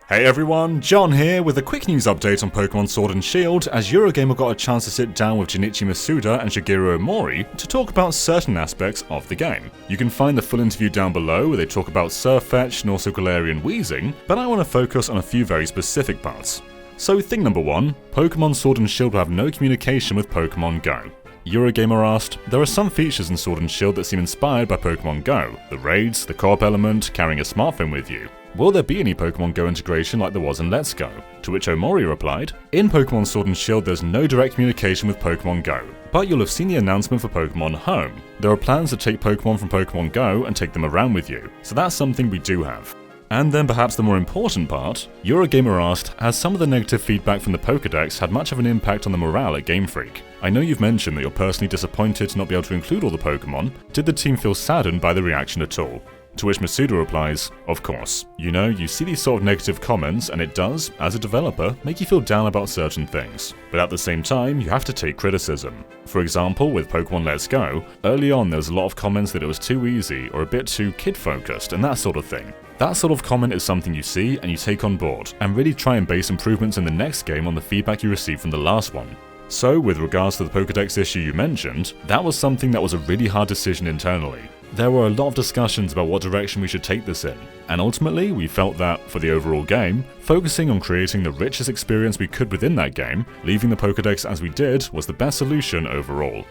Hey everyone, John here with a quick news update on Pokémon Sword and Shield, as Eurogamer got a chance to sit down with Junichi Masuda and Shigeru Ohmori to talk about certain aspects of the game. You can find the full interview down below where they talk about Surfetch and also Galarian Wheezing, but I want to focus on a few very specific parts. So thing number one, Pokémon Sword and Shield will have no communication with Pokémon Go. Eurogamer asked, there are some features in Sword and Shield that seem inspired by Pokémon Go, the raids, the co-op element, carrying a smartphone with you. Will there be any Pokémon Go integration like there was in Let's Go? To which Ohmori replied, in Pokémon Sword and Shield there's no direct communication with Pokémon Go, but you'll have seen the announcement for Pokémon Home. There are plans to take Pokémon from Pokémon Go and take them around with you, so that's something we do have. And then perhaps the more important part, Eurogamer asked, has some of the negative feedback from the Pokédex had much of an impact on the morale at Game Freak? I know you've mentioned that you're personally disappointed to not be able to include all the Pokémon. Did the team feel saddened by the reaction at all? To which Masuda replies, of course. You know, you see these sort of negative comments and it does, as a developer, make you feel down about certain things. But at the same time, you have to take criticism. For example, with Pokémon Let's Go, early on there was a lot of comments that it was too easy or a bit too kid-focused and that sort of thing. That sort of comment is something you see and you take on board, and really try and base improvements in the next game on the feedback you received from the last one. So, with regards to the Pokédex issue you mentioned, that was something that was a really hard decision internally. There were a lot of discussions about what direction we should take this in, and ultimately we felt that, for the overall game, focusing on creating the richest experience we could within that game, leaving the Pokédex as we did, was the best solution overall.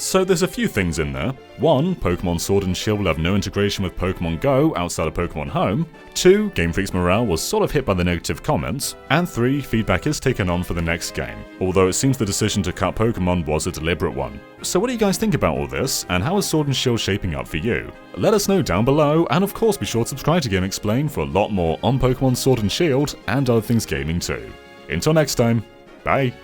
So there's a few things in there. 1. Pokémon Sword and Shield will have no integration with Pokémon Go outside of Pokémon Home. 2. Game Freak's morale was sort of hit by the negative comments. And 3. Feedback is taken on for the next game, although it seems the decision to cut Pokémon was a deliberate one. So what do you guys think about all this, and how is Sword and Shield shaping up for you? Let us know down below, and of course be sure to subscribe to Game Explain for a lot more on Pokémon Sword and Shield, and other things gaming too. Until next time, bye!